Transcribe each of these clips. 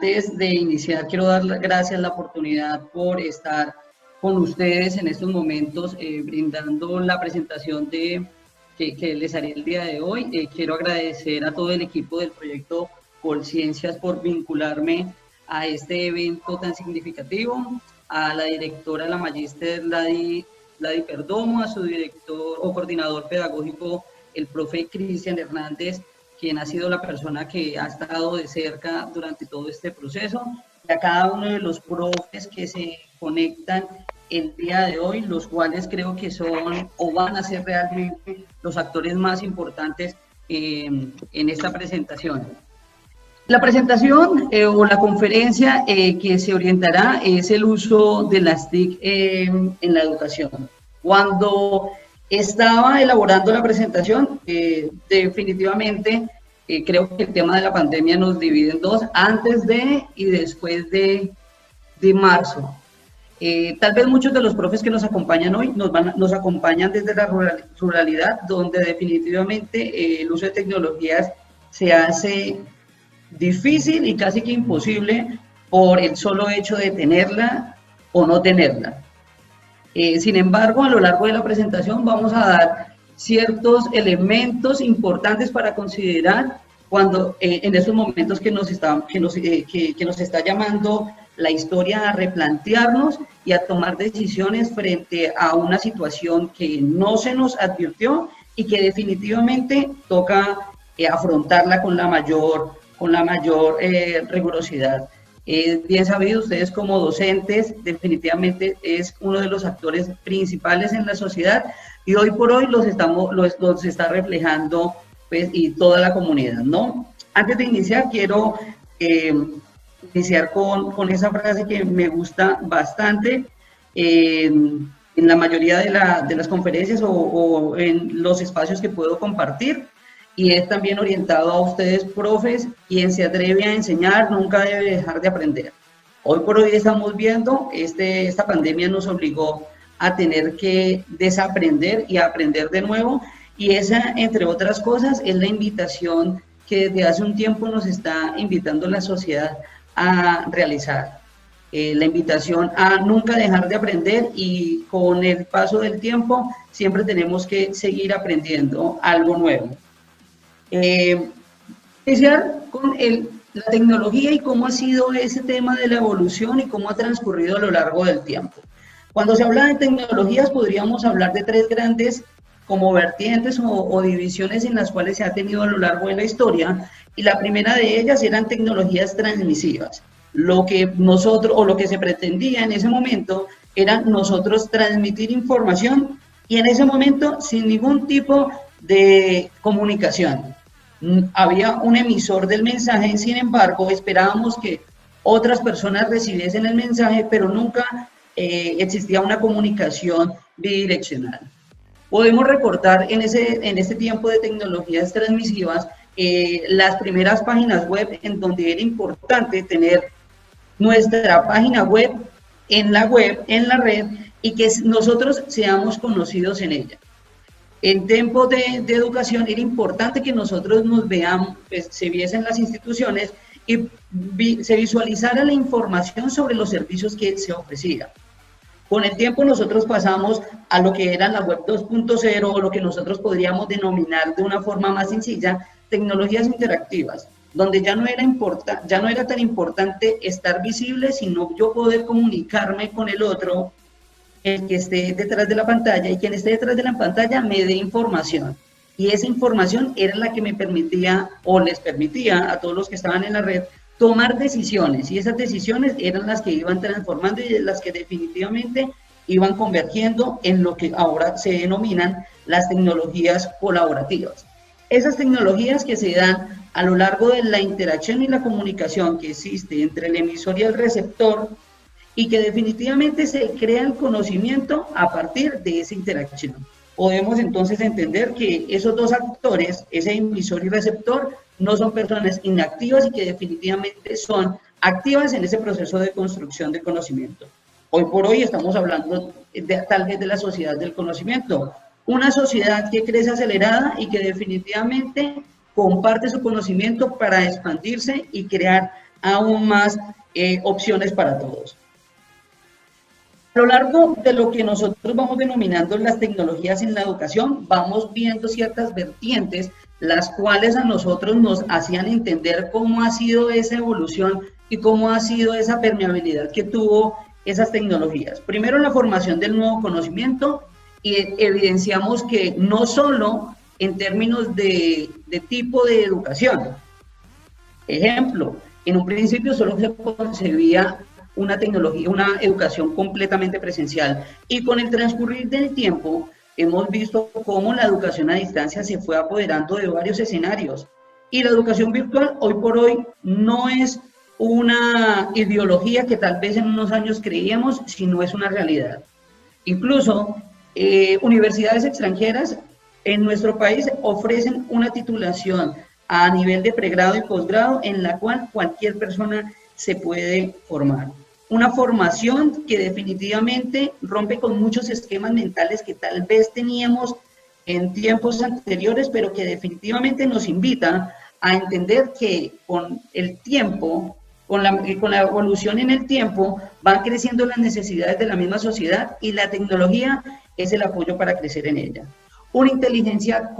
Antes de iniciar, quiero dar las gracias la oportunidad por estar con ustedes en estos momentos, brindando la presentación que les haré el día de hoy. Quiero agradecer a todo el equipo del proyecto Colciencias por vincularme a este evento tan significativo, a la directora, la magíster Ladi Perdomo, a su director o coordinador pedagógico, el profe Cristian Hernández, quien ha sido la persona que ha estado de cerca durante todo este proceso, y a cada uno de los profes que se conectan el día de hoy, los cuales creo que son o van a ser realmente los actores más importantes en esta presentación. La presentación o la conferencia que se orientará es el uso de las TIC en la educación. Cuando estaba elaborando la presentación, definitivamente creo que el tema de la pandemia nos divide en dos, antes de y después de marzo. Tal vez muchos de los profes que nos acompañan hoy nos acompañan desde la ruralidad, donde definitivamente el uso de tecnologías se hace difícil y casi que imposible por el solo hecho de tenerla o no tenerla. Sin embargo, a lo largo de la presentación vamos a dar ciertos elementos importantes para considerar cuando en esos momentos que nos está llamando la historia a replantearnos y a tomar decisiones frente a una situación que no se nos advirtió y que definitivamente toca afrontarla con la mayor rigurosidad. Bien sabido, ustedes como docentes definitivamente es uno de los actores principales en la sociedad y hoy por hoy los está reflejando pues, y toda la comunidad, ¿no? Antes de iniciar, quiero iniciar con esa frase que me gusta bastante en la mayoría de las conferencias o en los espacios que puedo compartir, y es también orientado a ustedes, profes: quien se atreve a enseñar nunca debe dejar de aprender. Hoy por hoy estamos viendo, esta pandemia nos obligó a tener que desaprender y a aprender de nuevo, y esa, entre otras cosas, es la invitación que desde hace un tiempo nos está invitando la sociedad a realizar. La invitación a nunca dejar de aprender, y con el paso del tiempo siempre tenemos que seguir aprendiendo algo nuevo. Iniciar con la tecnología y cómo ha sido ese tema de la evolución y cómo ha transcurrido a lo largo del tiempo. Cuando se habla de tecnologías podríamos hablar de tres grandes como vertientes o divisiones en las cuales se ha tenido a lo largo de la historia, y la primera de ellas eran tecnologías transmisivas. Lo que se pretendía en ese momento era nosotros transmitir información, y en ese momento sin ningún tipo de comunicación. Había un emisor del mensaje, sin embargo, esperábamos que otras personas recibiesen el mensaje, pero nunca existía una comunicación bidireccional. Podemos recordar en este tiempo de tecnologías transmisivas las primeras páginas web, en donde era importante tener nuestra página web en la red, y que nosotros seamos conocidos en ella. En tiempos de educación era importante que nosotros nos veamos, pues, se viesen las instituciones y se visualizara la información sobre los servicios que se ofrecían. Con el tiempo nosotros pasamos a lo que era la web 2.0, o lo que nosotros podríamos denominar de una forma más sencilla, tecnologías interactivas, donde ya no era tan importante estar visible, sino yo poder comunicarme con el otro, el que esté detrás de la pantalla, y quien esté detrás de la pantalla me dé información. Y esa información era la que me permitía o les permitía a todos los que estaban en la red tomar decisiones, y esas decisiones eran las que iban transformando y las que definitivamente iban convergiendo en lo que ahora se denominan las tecnologías colaborativas. Esas tecnologías que se dan a lo largo de la interacción y la comunicación que existe entre el emisor y el receptor, y que definitivamente se crea el conocimiento a partir de esa interacción. Podemos entonces entender que esos dos actores, ese emisor y receptor, no son personas inactivas, y que definitivamente son activas en ese proceso de construcción de conocimiento. Hoy por hoy estamos hablando tal vez de la sociedad del conocimiento, una sociedad que crece acelerada y que definitivamente comparte su conocimiento para expandirse y crear aún más opciones para todos. A lo largo de lo que nosotros vamos denominando las tecnologías en la educación, vamos viendo ciertas vertientes, las cuales a nosotros nos hacían entender cómo ha sido esa evolución y cómo ha sido esa permeabilidad que tuvo esas tecnologías. Primero, la formación del nuevo conocimiento, y evidenciamos que no solo en términos de tipo de educación. Ejemplo, en un principio solo se concebía una tecnología, una educación completamente presencial, y con el transcurrir del tiempo hemos visto cómo la educación a distancia se fue apoderando de varios escenarios, y la educación virtual hoy por hoy no es una ideología que tal vez en unos años creíamos, sino es una realidad. Incluso universidades extranjeras en nuestro país ofrecen una titulación a nivel de pregrado y posgrado en la cual cualquier persona se puede formar. Una formación que definitivamente rompe con muchos esquemas mentales que tal vez teníamos en tiempos anteriores, pero que definitivamente nos invita a entender que con el tiempo, con la evolución en el tiempo, van creciendo las necesidades de la misma sociedad, y la tecnología es el apoyo para crecer en ella. Una inteligencia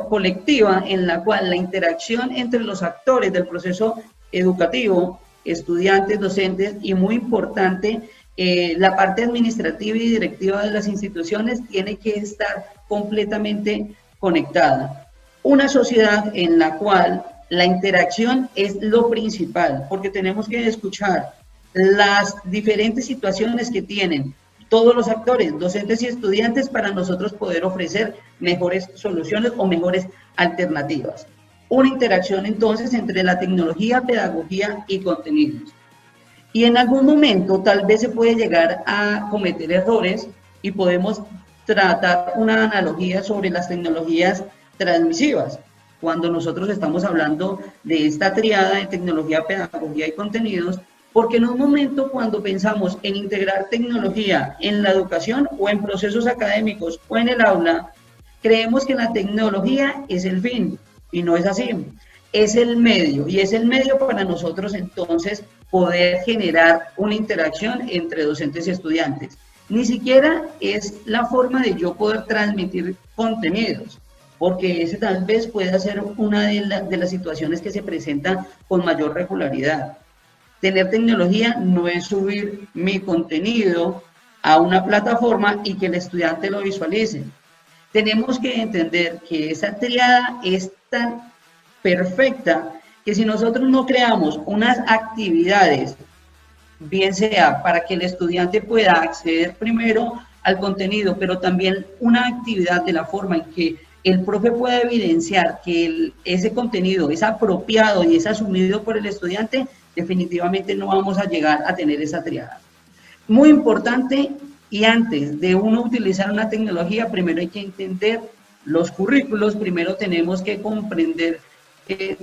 colectiva en la cual la interacción entre los actores del proceso educativo, estudiantes, docentes, y muy importante, la parte administrativa y directiva de las instituciones tiene que estar completamente conectada. Una sociedad en la cual la interacción es lo principal, porque tenemos que escuchar las diferentes situaciones que tienen todos los actores, docentes y estudiantes, para nosotros poder ofrecer mejores soluciones o mejores alternativas. Una interacción entonces entre la tecnología, pedagogía y contenidos. Y en algún momento tal vez se puede llegar a cometer errores, y podemos tratar una analogía sobre las tecnologías transmisivas. Cuando nosotros estamos hablando de esta triada de tecnología, pedagogía y contenidos, porque en un momento cuando pensamos en integrar tecnología en la educación o en procesos académicos o en el aula, creemos que la tecnología es el fin, y no es así. Es el medio, y es el medio para nosotros entonces poder generar una interacción entre docentes y estudiantes. Ni siquiera es la forma de yo poder transmitir contenidos, porque ese tal vez pueda ser una de las situaciones que se presentan con mayor regularidad. Tener tecnología no es subir mi contenido a una plataforma y que el estudiante lo visualice. Tenemos que entender que esa triada es tan perfecta que si nosotros no creamos unas actividades, bien sea para que el estudiante pueda acceder primero al contenido, pero también una actividad de la forma en que el profe pueda evidenciar que ese contenido es apropiado y es asumido por el estudiante, definitivamente no vamos a llegar a tener esa triada. Muy importante, y antes de uno utilizar una tecnología, primero hay que entender los currículos, primero tenemos que comprender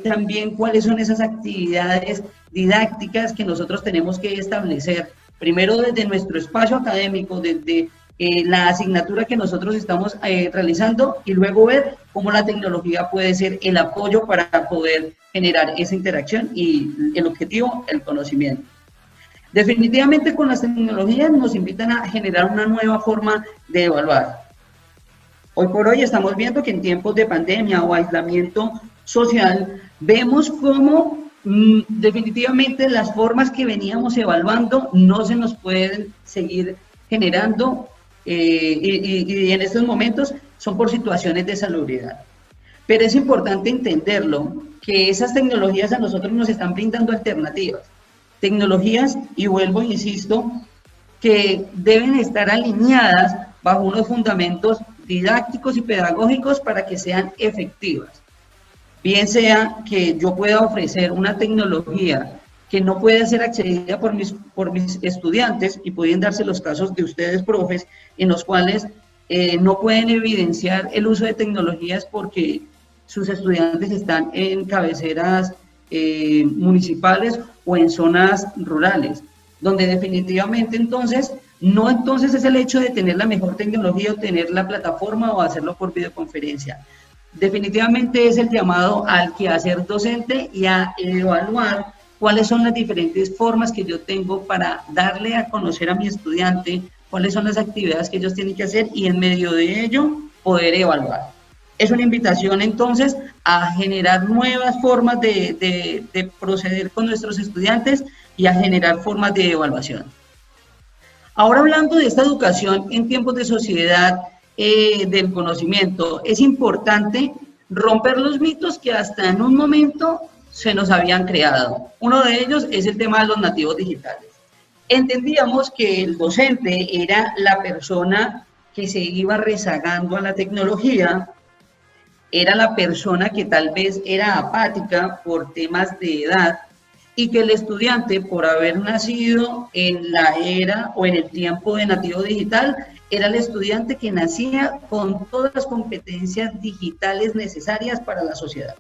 también cuáles son esas actividades didácticas que nosotros tenemos que establecer, primero desde nuestro espacio académico, desde la asignatura que nosotros estamos realizando, y luego ver cómo la tecnología puede ser el apoyo para poder generar esa interacción y el objetivo, el conocimiento. Definitivamente con las tecnologías nos invitan a generar una nueva forma de evaluar. Hoy por hoy estamos viendo que en tiempos de pandemia o aislamiento social, vemos cómo definitivamente las formas que veníamos evaluando no se nos pueden seguir generando, y en estos momentos son por situaciones de salubridad. Pero es importante entenderlo, que esas tecnologías a nosotros nos están brindando alternativas. Tecnologías, y vuelvo e insisto, que deben estar alineadas bajo unos fundamentos didácticos y pedagógicos para que sean efectivas. Bien sea que yo pueda ofrecer una tecnología que no puede ser accedida por mis estudiantes, y pueden darse los casos de ustedes, profes, en los cuales no pueden evidenciar el uso de tecnologías porque sus estudiantes están en cabeceras municipales o en zonas rurales, donde definitivamente entonces es el hecho de tener la mejor tecnología o tener la plataforma o hacerlo por videoconferencia. Definitivamente es el llamado al quehacer docente y a evaluar cuáles son las diferentes formas que yo tengo para darle a conocer a mi estudiante cuáles son las actividades que ellos tienen que hacer y en medio de ello poder evaluar. Es una invitación entonces a generar nuevas formas de proceder con nuestros estudiantes y a generar formas de evaluación. Ahora hablando de esta educación en tiempos de sociedad del conocimiento, es importante romper los mitos que hasta en un momento se nos habían creado. Uno de ellos es el tema de los nativos digitales. Entendíamos que el docente era la persona que se iba rezagando a la tecnología, era la persona que tal vez era apática por temas de edad y que el estudiante, por haber nacido en la era o en el tiempo de nativo digital, era el estudiante que nacía con todas las competencias digitales necesarias para la sociedad.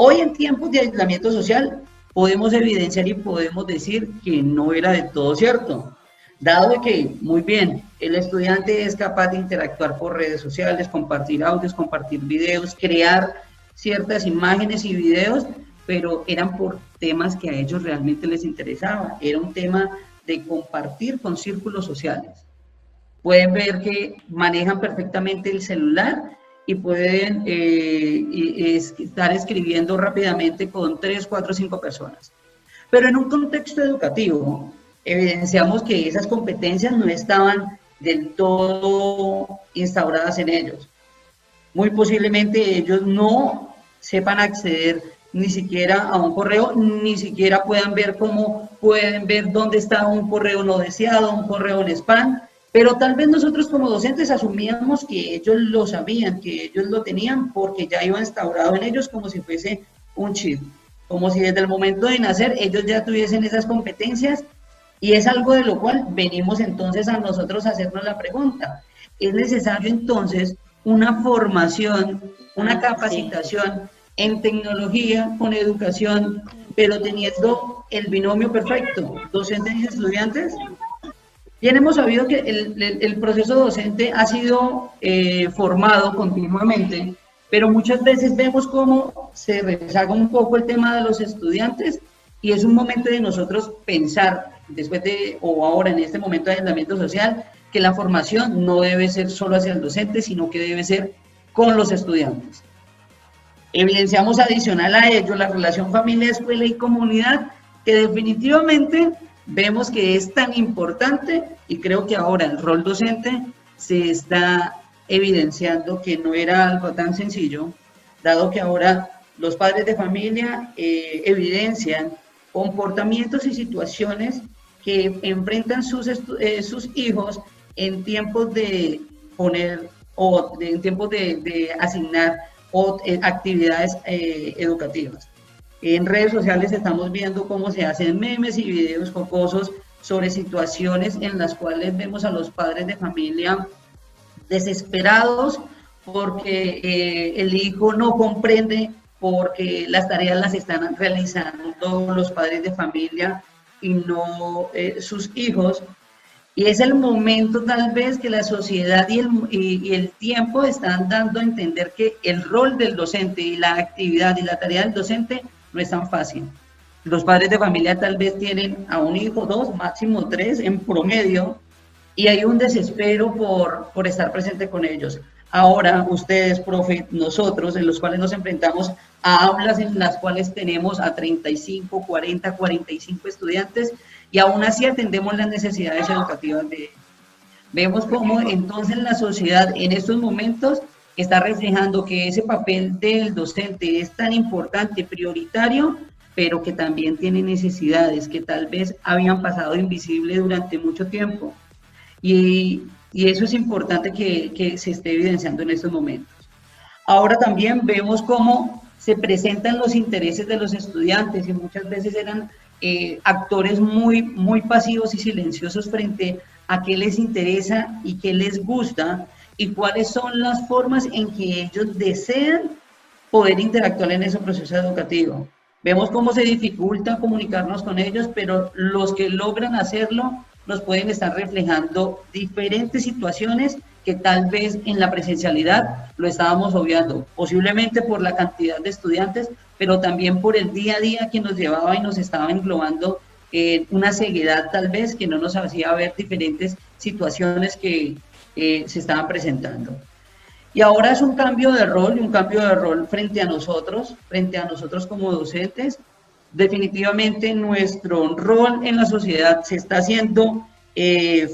Hoy en tiempos de aislamiento social podemos evidenciar y podemos decir que no era de todo cierto, dado que, muy bien, el estudiante es capaz de interactuar por redes sociales, compartir audios, compartir videos, crear ciertas imágenes y videos, pero eran por temas que a ellos realmente les interesaba, era un tema de compartir con círculos sociales. Pueden ver que manejan perfectamente el celular y pueden estar escribiendo rápidamente con 3, 4, 5 personas. Pero en un contexto educativo, evidenciamos que esas competencias no estaban del todo instauradas en ellos. Muy posiblemente ellos no sepan acceder ni siquiera a un correo, ni siquiera puedan ver dónde está un correo no deseado, un correo en spam, pero tal vez nosotros como docentes asumíamos que ellos lo sabían, que ellos lo tenían porque ya iba instaurado en ellos como si fuese un chip, como si desde el momento de nacer ellos ya tuviesen esas competencias, y es algo de lo cual venimos entonces a nosotros a hacernos la pregunta. ¿Es necesario entonces una formación, una capacitación en tecnología con educación, pero teniendo el binomio perfecto, docentes y estudiantes? Bien, hemos sabido que el proceso docente ha sido formado continuamente, pero muchas veces vemos cómo se rezaga un poco el tema de los estudiantes y es un momento de nosotros pensar, después de o ahora en este momento de aislamiento social, que la formación no debe ser solo hacia el docente, sino que debe ser con los estudiantes. Evidenciamos adicional a ello la relación familia, escuela y comunidad, que definitivamente vemos que es tan importante y creo que ahora el rol docente se está evidenciando que no era algo tan sencillo, dado que ahora los padres de familia evidencian comportamientos y situaciones que enfrentan sus hijos en tiempos de poner o en tiempos de asignar actividades educativas. En redes sociales estamos viendo cómo se hacen memes y videos jocosos sobre situaciones en las cuales vemos a los padres de familia desesperados porque el hijo no comprende, porque las tareas las están realizando los padres de familia y no sus hijos. Y es el momento tal vez que la sociedad y el tiempo están dando a entender que el rol del docente y la actividad y la tarea del docente no es tan fácil. Los padres de familia tal vez tienen a un hijo, 2, máximo 3 en promedio, y hay un desespero por estar presente con ellos. Ahora, ustedes, profe, nosotros, en los cuales nos enfrentamos a aulas en las cuales tenemos a 35, 40, 45 estudiantes, y aún así atendemos las necesidades educativas de ellos. Vemos cómo entonces la sociedad en estos momentos está reflejando que ese papel del docente es tan importante, prioritario, pero que también tiene necesidades que tal vez habían pasado invisible durante mucho tiempo. Y eso es importante que se esté evidenciando en estos momentos. Ahora también vemos cómo se presentan los intereses de los estudiantes y muchas veces eran actores muy pasivos y silenciosos frente a qué les interesa y qué les gusta y cuáles son las formas en que ellos desean poder interactuar en ese proceso educativo. Vemos cómo se dificulta comunicarnos con ellos, pero los que logran hacerlo nos pueden estar reflejando diferentes situaciones que tal vez en la presencialidad lo estábamos obviando, posiblemente por la cantidad de estudiantes, pero también por el día a día que nos llevaba y nos estaba englobando una ceguedad tal vez que no nos hacía ver diferentes situaciones que se estaban presentando. Y ahora es un cambio de rol, y un cambio de rol frente a nosotros como docentes. Definitivamente nuestro rol en la sociedad se está haciendo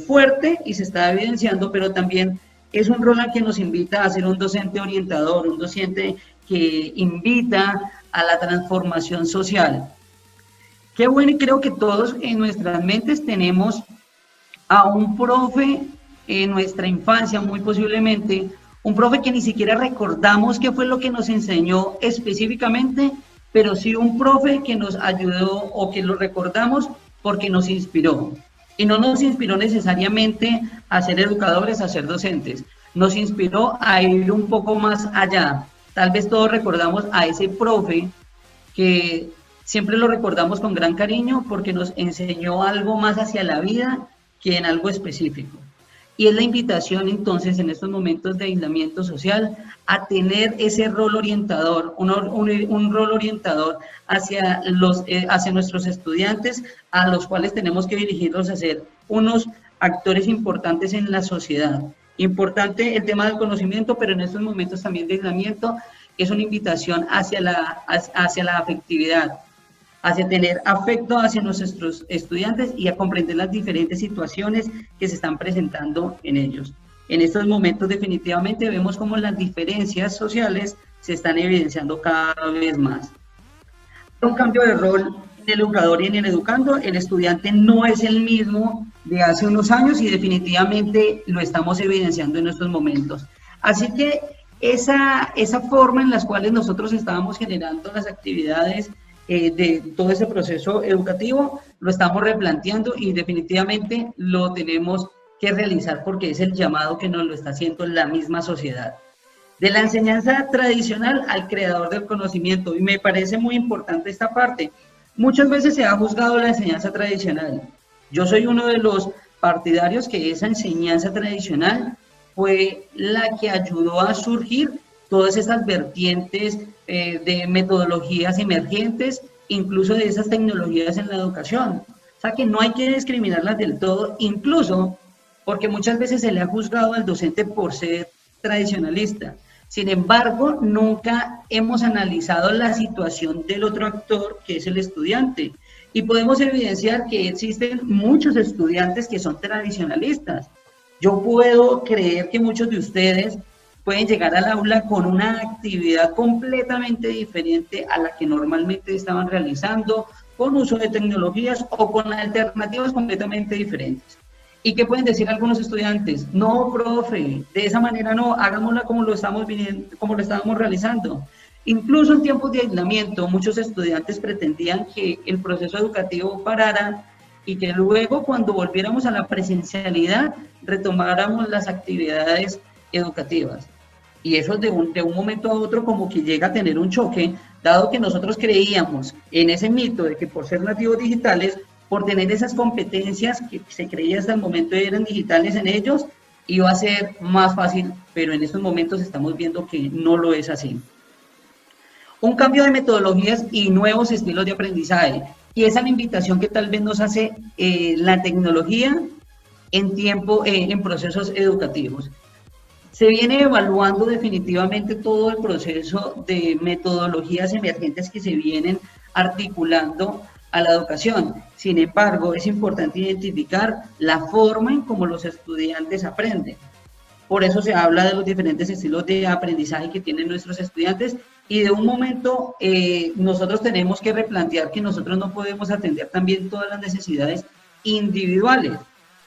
fuerte y se está evidenciando, pero también es un rol al que nos invita a ser un docente orientador, un docente que invita a la transformación social. Qué bueno, y creo que todos en nuestras mentes tenemos a un profe en nuestra infancia, muy posiblemente, un profe que ni siquiera recordamos qué fue lo que nos enseñó específicamente, pero sí un profe que nos ayudó o que lo recordamos porque nos inspiró. Y no nos inspiró necesariamente a ser educadores, a ser docentes. Nos inspiró a ir un poco más allá. Tal vez todos recordamos a ese profe que siempre lo recordamos con gran cariño porque nos enseñó algo más hacia la vida que en algo específico. Y es la invitación entonces en estos momentos de aislamiento social a tener ese rol orientador, un rol orientador hacia nuestros estudiantes, a los cuales tenemos que dirigirlos a ser unos actores importantes en la sociedad. Importante el tema del conocimiento, pero en estos momentos también de aislamiento es una invitación hacia la afectividad, hacia tener afecto hacia nuestros estudiantes y a comprender las diferentes situaciones que se están presentando en ellos. En estos momentos definitivamente vemos cómo las diferencias sociales se están evidenciando cada vez más. Un cambio de rol en el educador y en el educando, el estudiante no es el mismo de hace unos años y definitivamente lo estamos evidenciando en estos momentos. Así que esa forma en la cual nosotros estábamos generando las actividades de todo ese proceso educativo, lo estamos replanteando y definitivamente lo tenemos que realizar porque es el llamado que nos lo está haciendo la misma sociedad. De la enseñanza tradicional al creador del conocimiento, y me parece muy importante esta parte. Muchas veces se ha juzgado la enseñanza tradicional. Yo soy uno de los partidarios que esa enseñanza tradicional fue la que ayudó a surgir todas esas vertientes de metodologías emergentes, incluso de esas tecnologías en la educación. O sea que no hay que discriminarlas del todo, incluso porque muchas veces se le ha juzgado al docente por ser tradicionalista. Sin embargo, nunca hemos analizado la situación del otro actor, que es el estudiante. Y podemos evidenciar que existen muchos estudiantes que son tradicionalistas. Yo puedo creer que muchos de ustedes pueden llegar al aula con una actividad completamente diferente a la que normalmente estaban realizando, con uso de tecnologías o con alternativas completamente diferentes. ¿Y qué pueden decir algunos estudiantes? No, profe, de esa manera no, hagámosla como lo estábamos realizando. Incluso en tiempos de aislamiento, muchos estudiantes pretendían que el proceso educativo parara y que luego, cuando volviéramos a la presencialidad, retomáramos las actividades educativas. Y eso de un momento a otro como que llega a tener un choque, dado que nosotros creíamos en ese mito de que por ser nativos digitales, por tener esas competencias que se creía hasta el momento eran digitales en ellos, iba a ser más fácil, pero en estos momentos estamos viendo que no lo es así. Un cambio de metodologías y nuevos estilos de aprendizaje, y esa es la invitación que tal vez nos hace la tecnología en procesos educativos. Se viene evaluando definitivamente todo el proceso de metodologías emergentes que se vienen articulando a la educación. Sin embargo, es importante identificar la forma en cómo los estudiantes aprenden. Por eso se habla de los diferentes estilos de aprendizaje que tienen nuestros estudiantes y de un momento nosotros tenemos que replantear que nosotros no podemos atender también todas las necesidades individuales,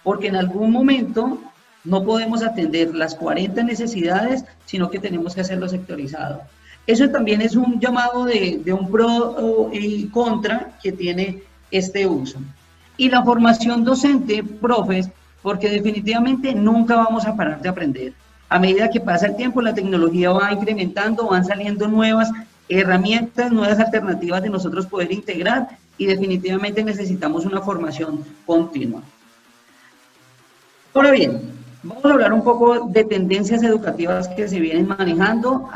porque en algún momento no podemos atender las 40 necesidades, sino que tenemos que hacerlo sectorizado. Eso también es un llamado de un pro y contra que tiene este uso. Y la formación docente, profes, porque definitivamente nunca vamos a parar de aprender. A medida que pasa el tiempo, la tecnología va incrementando, van saliendo nuevas herramientas, nuevas alternativas de nosotros poder integrar y definitivamente necesitamos una formación continua. Ahora bien, Vamos a hablar un poco de tendencias educativas que se vienen manejando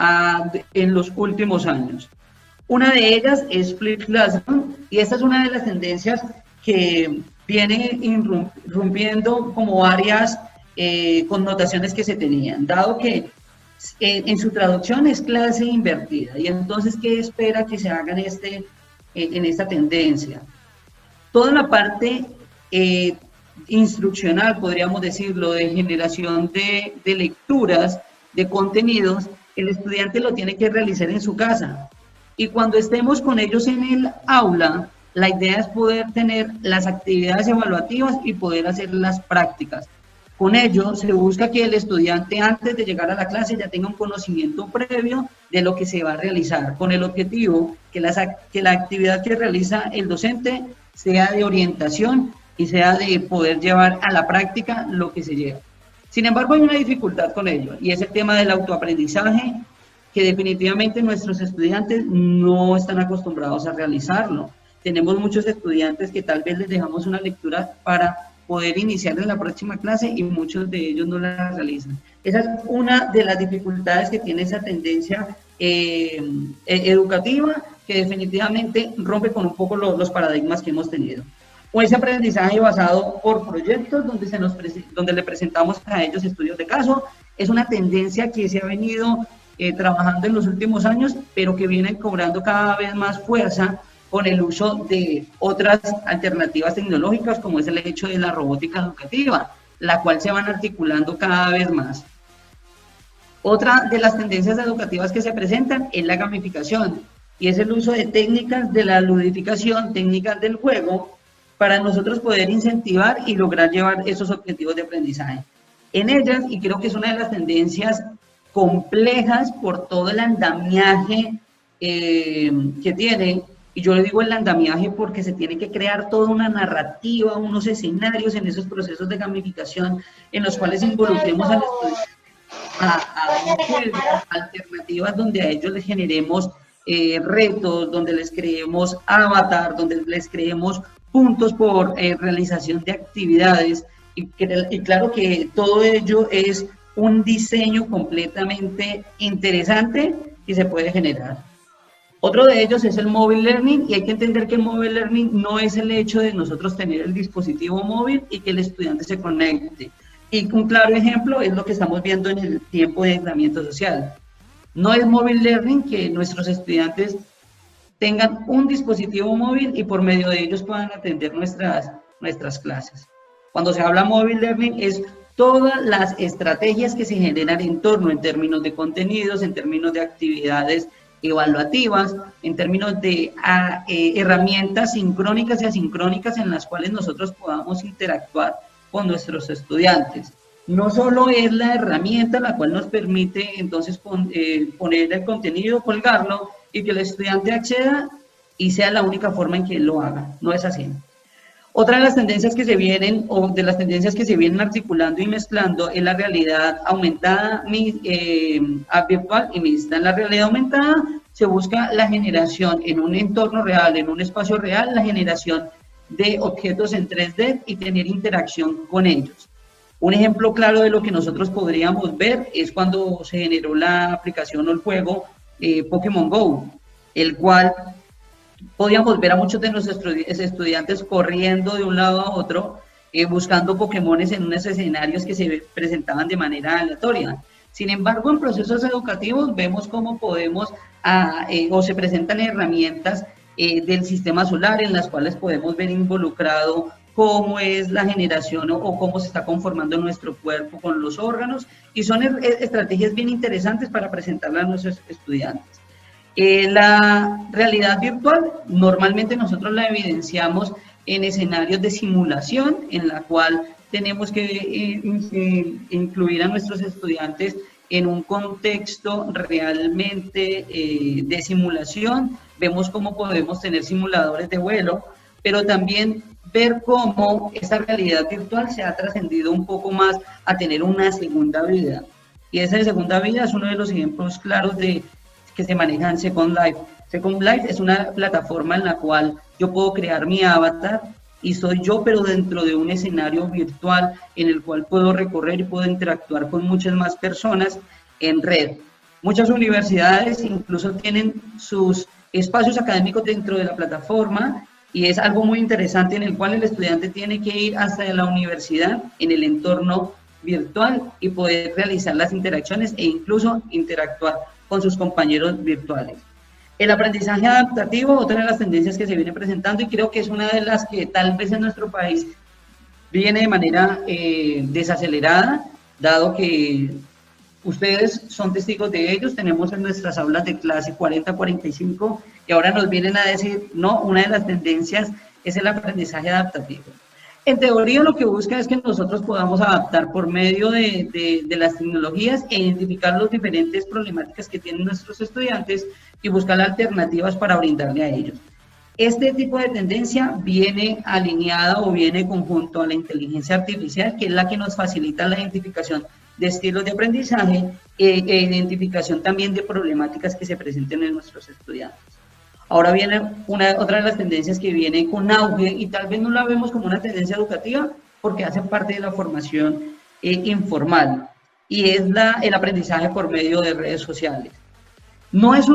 en los últimos años. Una de ellas es Flipped Classroom, y esta es una de las tendencias que viene irrumpiendo como varias connotaciones que se tenían, dado que en su traducción es clase invertida. Y entonces, ¿qué espera que se haga en esta tendencia? Toda la parte instruccional, podríamos decirlo, de generación de lecturas, de contenidos, el estudiante lo tiene que realizar en su casa. Y cuando estemos con ellos en el aula, la idea es poder tener las actividades evaluativas y poder hacer las prácticas. Con ello, se busca que el estudiante, antes de llegar a la clase, ya tenga un conocimiento previo de lo que se va a realizar, con el objetivo que la actividad que realiza el docente sea de orientación y sea de poder llevar a la práctica lo que se lleva. Sin embargo, hay una dificultad con ello, y es el tema del autoaprendizaje, que definitivamente nuestros estudiantes no están acostumbrados a realizarlo. Tenemos muchos estudiantes que tal vez les dejamos una lectura para poder iniciar en la próxima clase y muchos de ellos no la realizan. Esa es una de las dificultades que tiene esa tendencia educativa, que definitivamente rompe con un poco los paradigmas que hemos tenido. O ese aprendizaje basado por proyectos donde le presentamos a ellos estudios de caso, es una tendencia que se ha venido trabajando en los últimos años, pero que viene cobrando cada vez más fuerza con el uso de otras alternativas tecnológicas, como es el hecho de la robótica educativa, la cual se van articulando cada vez más. Otra de las tendencias educativas que se presentan es la gamificación, y es el uso de técnicas de la ludificación, técnicas del juego, para nosotros poder incentivar y lograr llevar esos objetivos de aprendizaje. En ellas, y creo que es una de las tendencias complejas por todo el andamiaje que tiene, y yo le digo el andamiaje porque se tiene que crear toda una narrativa, unos escenarios en esos procesos de gamificación en los cuales involucremos a los estudiantes a alternativas donde a ellos les generemos retos, donde les creemos avatar, donde les creemos puntos por realización de actividades, y claro que todo ello es un diseño completamente interesante que se puede generar. Otro de ellos es el mobile learning, y hay que entender que el mobile learning no es el hecho de nosotros tener el dispositivo móvil y que el estudiante se conecte. Y un claro ejemplo es lo que estamos viendo en el tiempo de aislamiento social. No es mobile learning que nuestros estudiantes tengan un dispositivo móvil y por medio de ellos puedan atender nuestras clases. Cuando se habla mobile learning es todas las estrategias que se generan en torno, en términos de contenidos, en términos de actividades evaluativas, en términos de herramientas sincrónicas y asincrónicas en las cuales nosotros podamos interactuar con nuestros estudiantes. No solo es la herramienta la cual nos permite entonces poner el contenido, colgarlo y que el estudiante acceda y sea la única forma en que él lo haga. No es así. Otra de las tendencias que se vienen, o de las tendencias que se vienen articulando y mezclando, es la realidad aumentada, virtual y mixta. En la realidad aumentada se busca la generación en un entorno real, en un espacio real, la generación de objetos en 3D y tener interacción con ellos. Un ejemplo claro de lo que nosotros podríamos ver es cuando se generó la aplicación o el juego Pokémon Go, el cual podíamos ver a muchos de nuestros estudiantes corriendo de un lado a otro, buscando Pokémones en unos escenarios que se presentaban de manera aleatoria. Sin embargo, en procesos educativos vemos cómo podemos, o se presentan herramientas del sistema solar en las cuales podemos ver involucrado cómo es la generación o cómo se está conformando nuestro cuerpo con los órganos, y son estrategias bien interesantes para presentarlas a nuestros estudiantes. La realidad virtual normalmente nosotros la evidenciamos en escenarios de simulación, en la cual tenemos que incluir a nuestros estudiantes en un contexto realmente de simulación. Vemos cómo podemos tener simuladores de vuelo, pero también ver cómo esta realidad virtual se ha trascendido un poco más a tener una segunda vida. Y esa segunda vida es uno de los ejemplos claros que se maneja en Second Life. Second Life es una plataforma en la cual yo puedo crear mi avatar y soy yo, pero dentro de un escenario virtual en el cual puedo recorrer y puedo interactuar con muchas más personas en red. Muchas universidades incluso tienen sus espacios académicos dentro de la plataforma y es algo muy interesante en el cual el estudiante tiene que ir hasta la universidad en el entorno virtual y poder realizar las interacciones e incluso interactuar con sus compañeros virtuales. El aprendizaje adaptativo, otra de las tendencias que se viene presentando y creo que es una de las que tal vez en nuestro país viene de manera desacelerada, dado que ustedes son testigos de ellos, tenemos en nuestras aulas de clase 40, 45 y ahora nos vienen a decir, no, una de las tendencias es el aprendizaje adaptativo. En teoría lo que busca es que nosotros podamos adaptar por medio de las tecnologías e identificar las diferentes problemáticas que tienen nuestros estudiantes y buscar alternativas para brindarle a ellos. Este tipo de tendencia viene alineada o viene conjunto a la inteligencia artificial, que es la que nos facilita la identificación de estilos de aprendizaje e identificación también de problemáticas que se presenten en nuestros estudiantes. Ahora viene otra de las tendencias que viene con auge y tal vez no la vemos como una tendencia educativa porque hace parte de la formación informal y es el aprendizaje por medio de redes sociales. No es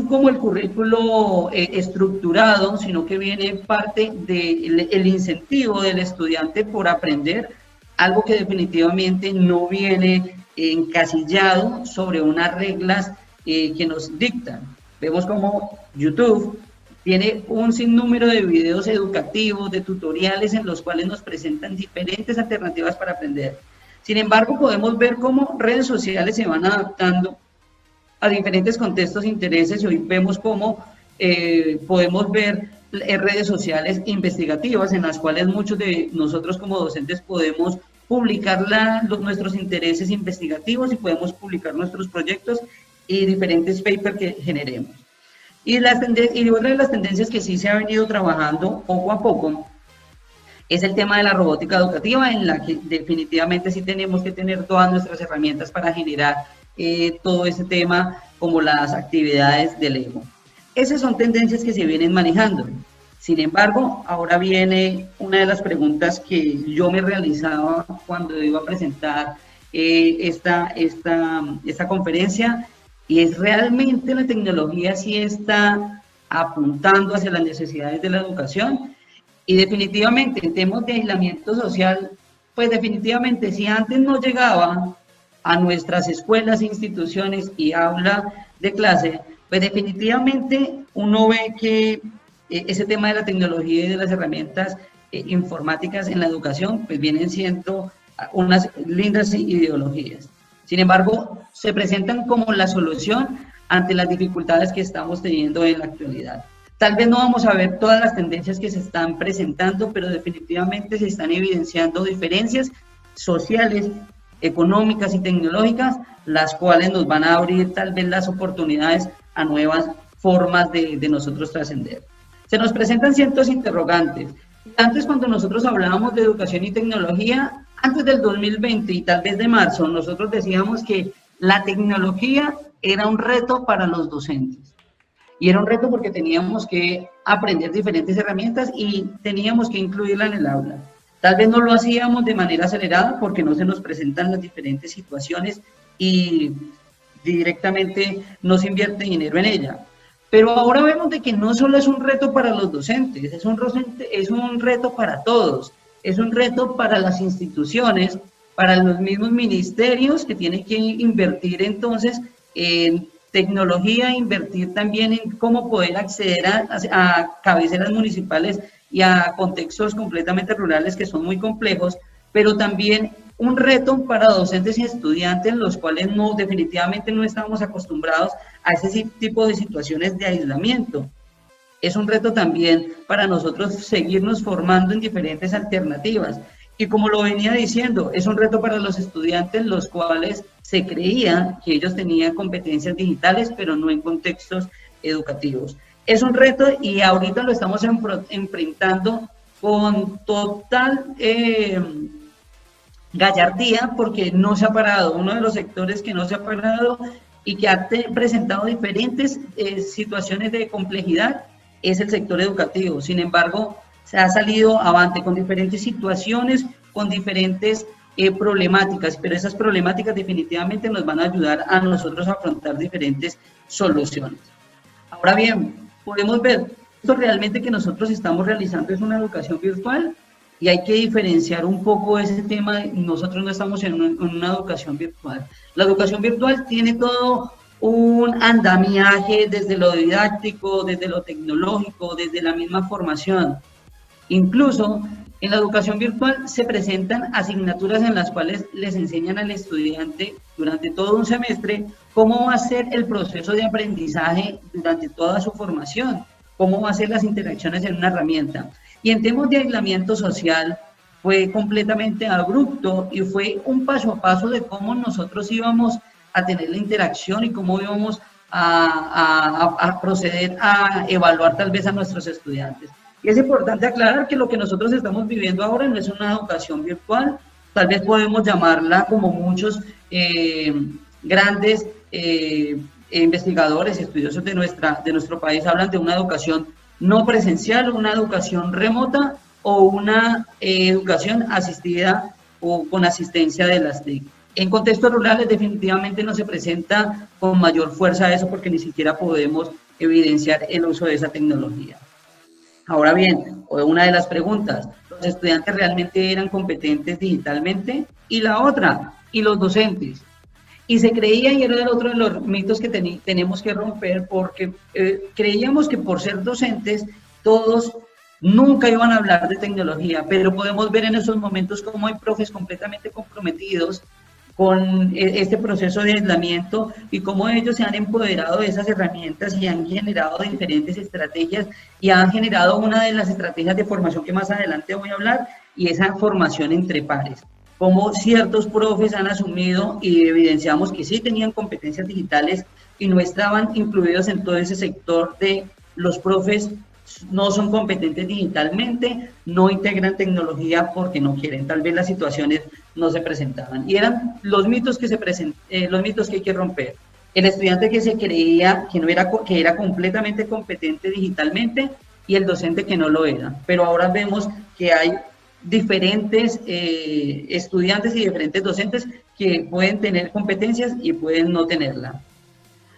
como el currículo estructurado, sino que viene parte del incentivo del estudiante por aprender, algo que definitivamente no viene encasillado sobre unas reglas que nos dictan. Vemos como YouTube tiene un sinnúmero de videos educativos, de tutoriales en los cuales nos presentan diferentes alternativas para aprender. Sin embargo, podemos ver cómo redes sociales se van adaptando a diferentes contextos e intereses y hoy vemos cómo podemos ver redes sociales investigativas en las cuales muchos de nosotros como docentes podemos publicar nuestros intereses investigativos y podemos publicar nuestros proyectos y diferentes papers que generemos. Y otra de las tendencias que sí se ha venido trabajando poco a poco es el tema de la robótica educativa, en la que definitivamente sí tenemos que tener todas nuestras herramientas para generar todo ese tema como las actividades de Lego. Esas son tendencias que se vienen manejando. Sin embargo, ahora viene una de las preguntas que yo me realizaba cuando iba a presentar esta conferencia, y es realmente la tecnología sí está apuntando hacia las necesidades de la educación. Y definitivamente en temas de aislamiento social, pues definitivamente si antes no llegaba a nuestras escuelas, instituciones y aula de clase, pues definitivamente uno ve que ese tema de la tecnología y de las herramientas informáticas en la educación, pues vienen siendo unas lindas ideologías. Sin embargo, se presentan como la solución ante las dificultades que estamos teniendo en la actualidad. Tal vez no vamos a ver todas las tendencias que se están presentando, pero definitivamente se están evidenciando diferencias sociales, económicas y tecnológicas, las cuales nos van a abrir tal vez las oportunidades a nuevas formas de nosotros trascender. Se nos presentan ciertos interrogantes. Antes, cuando nosotros hablábamos de educación y tecnología, antes del 2020 y tal vez de marzo, nosotros decíamos que la tecnología era un reto para los docentes. Y era un reto porque teníamos que aprender diferentes herramientas y teníamos que incluirla en el aula. Tal vez no lo hacíamos de manera acelerada porque no se nos presentan las diferentes situaciones y directamente no se invierte dinero en ella. Pero ahora vemos de que no solo es un reto para los docentes, es un reto para todos. Es un reto para las instituciones, para los mismos ministerios que tienen que invertir entonces en tecnología, invertir también en cómo poder acceder a cabeceras municipales y a contextos completamente rurales que son muy complejos, pero también un reto para docentes y estudiantes, los cuales definitivamente no estamos acostumbrados a ese tipo de situaciones de aislamiento. Es un reto también para nosotros seguirnos formando en diferentes alternativas. Y como lo venía diciendo, es un reto para los estudiantes, los cuales se creía que ellos tenían competencias digitales, pero no en contextos educativos. Es un reto y ahorita lo estamos enfrentando con total gallardía, porque no se ha parado. Uno de los sectores que no se ha parado y que ha presentado diferentes situaciones de complejidad es el sector educativo. Sin embargo, se ha salido avante con diferentes situaciones, con diferentes problemáticas, pero esas problemáticas definitivamente nos van a ayudar a nosotros a afrontar diferentes soluciones. Ahora bien, podemos ver, esto realmente que nosotros estamos realizando es una educación virtual y hay que diferenciar un poco ese tema. Nosotros no estamos en una educación virtual. La educación virtual tiene todo un andamiaje desde lo didáctico, desde lo tecnológico, desde la misma formación. Incluso en la educación virtual se presentan asignaturas en las cuales les enseñan al estudiante durante todo un semestre cómo va a ser el proceso de aprendizaje durante toda su formación, cómo va a ser las interacciones en una herramienta. Y en temas de aislamiento social fue completamente abrupto y fue un paso a paso de cómo nosotros íbamos a tener la interacción y cómo íbamos a proceder a evaluar tal vez a nuestros estudiantes. Y es importante aclarar que lo que nosotros estamos viviendo ahora no es una educación virtual, tal vez podemos llamarla como muchos grandes investigadores, estudiosos de nuestro país hablan de una educación no presencial, una educación remota o una educación asistida o con asistencia de las TIC. En contextos rurales definitivamente no se presenta con mayor fuerza eso porque ni siquiera podemos evidenciar el uso de esa tecnología. Ahora bien, una de las preguntas, ¿los estudiantes realmente eran competentes digitalmente? Y la otra, ¿y los docentes? Y se creía, y era el otro de los mitos que tenemos que romper, porque creíamos que por ser docentes todos nunca iban a hablar de tecnología, pero podemos ver en esos momentos cómo hay profes completamente comprometidos con este proceso de aislamiento y cómo ellos se han empoderado de esas herramientas y han generado diferentes estrategias y han generado una de las estrategias de formación que más adelante voy a hablar, y esa formación entre pares. Cómo ciertos profes han asumido y evidenciamos que sí tenían competencias digitales y no estaban incluidos en todo ese sector de los profes no son competentes digitalmente, no integran tecnología porque no quieren, tal vez las situaciones no se presentaban. Y eran los mitos que los mitos que hay que romper. El estudiante que se creía que era completamente competente digitalmente y el docente que no lo era. Pero ahora vemos que hay diferentes estudiantes y diferentes docentes que pueden tener competencias y pueden no tenerla.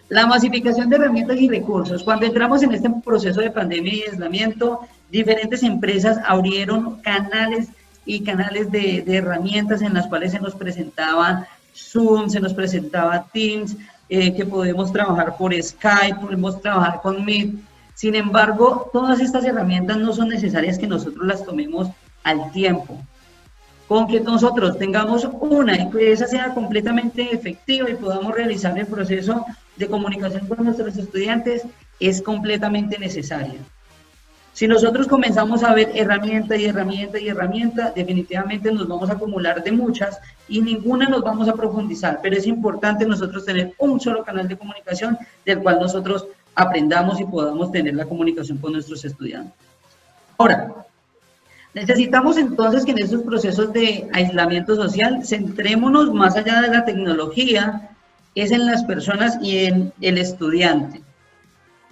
La masificación de herramientas y recursos. Cuando entramos en este proceso de pandemia y aislamiento, diferentes empresas abrieron canales y canales de herramientas en las cuales se nos presentaba Zoom, se nos presentaba Teams, que podemos trabajar por Skype, podemos trabajar con Meet. Sin embargo, todas estas herramientas no son necesarias que nosotros las tomemos al tiempo. Con que nosotros tengamos una y que esa sea completamente efectiva y podamos realizar el proceso de comunicación con nuestros estudiantes es completamente necesaria. Si nosotros comenzamos a ver herramienta y herramienta y herramienta, definitivamente nos vamos a acumular de muchas y ninguna nos vamos a profundizar, pero es importante nosotros tener un solo canal de comunicación del cual nosotros aprendamos y podamos tener la comunicación con nuestros estudiantes. Ahora, necesitamos entonces que en estos procesos de aislamiento social centrémonos más allá de la tecnología, es en las personas y en el estudiante.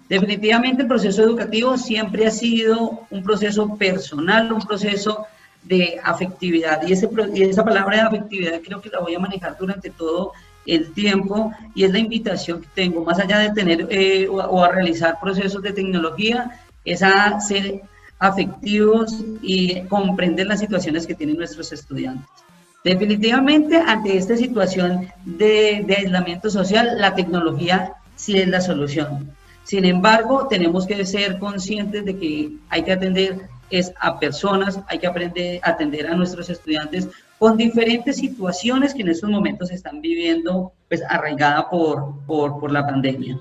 Definitivamente el proceso educativo siempre ha sido un proceso personal, un proceso de afectividad, y esa palabra de afectividad creo que la voy a manejar durante todo el tiempo, y es la invitación que tengo, más allá de tener o a realizar procesos de tecnología, es a ser afectivos y comprender las situaciones que tienen nuestros estudiantes. Definitivamente, ante esta situación de aislamiento social, la tecnología sí es la solución. Sin embargo, tenemos que ser conscientes de que hay que atender a personas, hay que aprender a atender a nuestros estudiantes con diferentes situaciones que en estos momentos están viviendo, pues arraigada por la pandemia.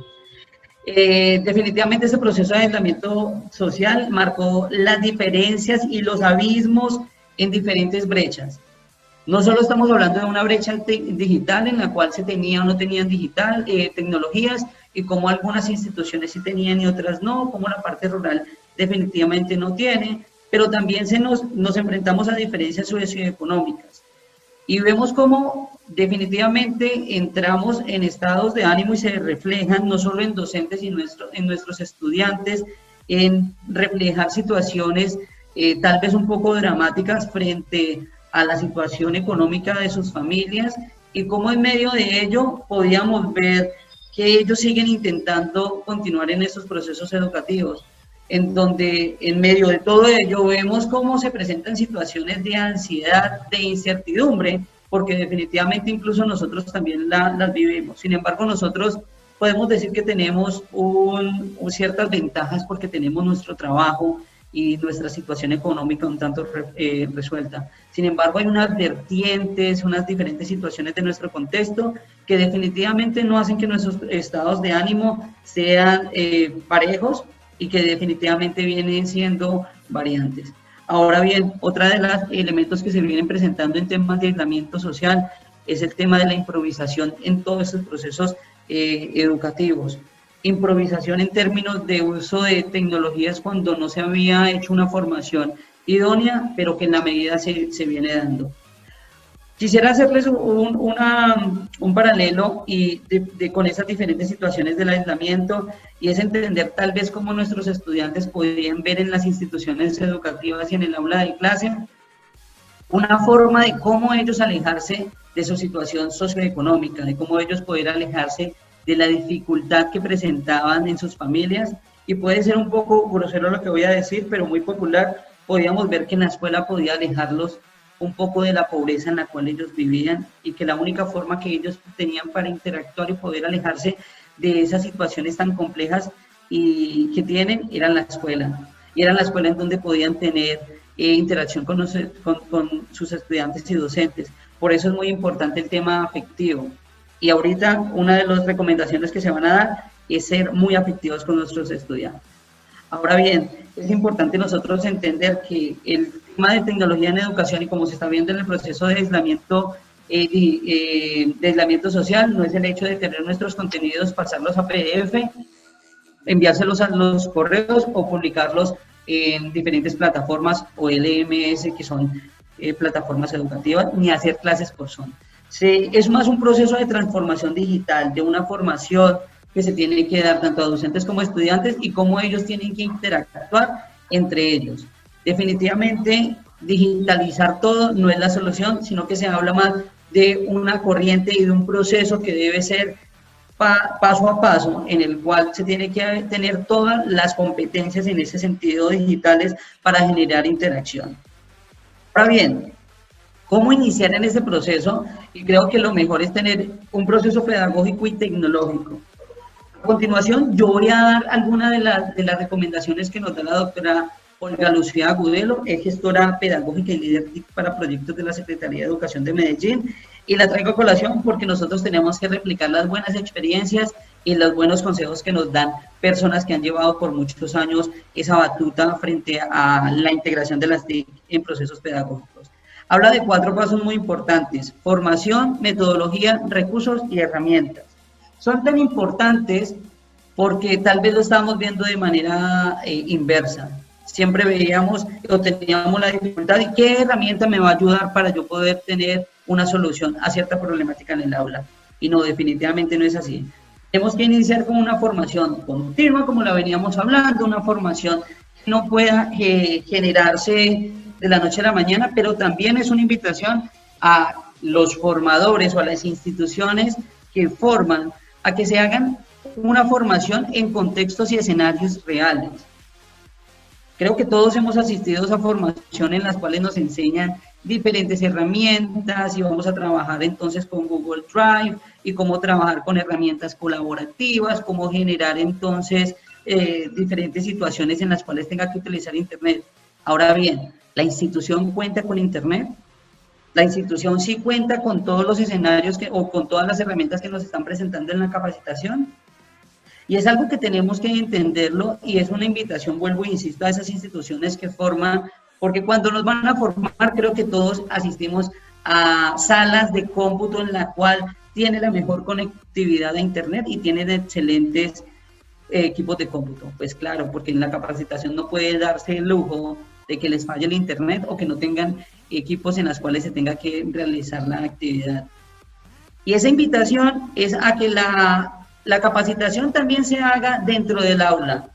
Definitivamente este proceso de aislamiento social marcó las diferencias y los abismos en diferentes brechas. No solo estamos hablando de una brecha digital en la cual se tenía o no tenían tecnologías, y como algunas instituciones sí tenían y otras no, como la parte rural definitivamente no tiene, pero también nos enfrentamos a diferencias socioeconómicas. Y vemos cómo definitivamente entramos en estados de ánimo y se reflejan no solo en docentes y en nuestros estudiantes, en reflejar situaciones tal vez un poco dramáticas frente a la situación económica de sus familias y cómo en medio de ello podíamos ver que ellos siguen intentando continuar en estos procesos educativos, en donde en medio de todo ello vemos cómo se presentan situaciones de ansiedad, de incertidumbre, porque definitivamente incluso nosotros también las vivimos. Sin embargo, nosotros podemos decir que tenemos ciertas ventajas porque tenemos nuestro trabajo y nuestra situación económica un tanto resuelta. Sin embargo, hay unas vertientes, unas diferentes situaciones de nuestro contexto que definitivamente no hacen que nuestros estados de ánimo sean parejos y que definitivamente vienen siendo variantes. Ahora bien, otra de los elementos que se vienen presentando en temas de aislamiento social es el tema de la improvisación en todos estos procesos educativos. Improvisación en términos de uso de tecnologías cuando no se había hecho una formación idónea, pero que en la medida se viene dando. Quisiera hacerles un paralelo con esas diferentes situaciones del aislamiento, y es entender tal vez cómo nuestros estudiantes podrían ver en las instituciones educativas y en el aula de clase una forma de cómo ellos alejarse de su situación socioeconómica, de cómo ellos poder alejarse de la dificultad que presentaban en sus familias. Y puede ser un poco grosero lo que voy a decir, pero muy popular. Podíamos ver que en la escuela podía alejarlos un poco de la pobreza en la cual ellos vivían, y que la única forma que ellos tenían para interactuar y poder alejarse de esas situaciones tan complejas y que tienen era la escuela. Y era la escuela en donde podían tener interacción con sus estudiantes y docentes. Por eso es muy importante el tema afectivo. Y ahorita una de las recomendaciones que se van a dar es ser muy afectivos con nuestros estudiantes. Ahora bien, es importante nosotros entender que el tema de tecnología en educación, y como se está viendo en el proceso de aislamiento social, no es el hecho de tener nuestros contenidos, pasarlos a PDF, enviárselos a los correos o publicarlos en diferentes plataformas o LMS, que son plataformas educativas, ni hacer clases por Zoom. Es más un proceso de transformación digital, de una formación que se tiene que dar tanto a docentes como a estudiantes y cómo ellos tienen que interactuar entre ellos. Definitivamente, digitalizar todo no es la solución, sino que se habla más de una corriente y de un proceso que debe ser paso a paso, en el cual se tiene que tener todas las competencias en ese sentido digitales para generar interacción. Ahora bien, ¿cómo iniciar en ese proceso? Y creo que lo mejor es tener un proceso pedagógico y tecnológico. A continuación, yo voy a dar algunas de las recomendaciones que nos da la doctora Olga Lucía Agudelo, es gestora pedagógica y líder para proyectos de la Secretaría de Educación de Medellín, y la traigo a colación porque nosotros tenemos que replicar las buenas experiencias y los buenos consejos que nos dan personas que han llevado por muchos años esa batuta frente a la integración de las TIC en procesos pedagógicos. Habla de 4 pasos muy importantes: formación, metodología, recursos y herramientas. Son tan importantes porque tal vez lo estábamos viendo de manera inversa. Siempre veíamos o teníamos la dificultad y qué herramienta me va a ayudar para yo poder tener una solución a cierta problemática en el aula. Y no, definitivamente no es así. Tenemos que iniciar con una formación continua, como la veníamos hablando, una formación que no pueda generarse de la noche a la mañana, pero también es una invitación a los formadores o a las instituciones que forman a que se hagan una formación en contextos y escenarios reales. Creo que todos hemos asistido a esa formación en las cuales nos enseñan diferentes herramientas y vamos a trabajar entonces con Google Drive y cómo trabajar con herramientas colaborativas, cómo generar entonces diferentes situaciones en las cuales tenga que utilizar Internet. Ahora bien, ¿la institución cuenta con Internet? La institución sí cuenta con todos los escenarios o con todas las herramientas que nos están presentando en la capacitación. Y es algo que tenemos que entenderlo y es una invitación, vuelvo e insisto, a esas instituciones que forman, porque cuando nos van a formar creo que todos asistimos a salas de cómputo en la cual tiene la mejor conectividad a Internet y tienen excelentes equipos de cómputo. Pues claro, porque en la capacitación no puede darse el lujo de que les falle el Internet o que no tengan equipos en los cuales se tenga que realizar la actividad. Y esa invitación es a que la capacitación también se haga dentro del aula.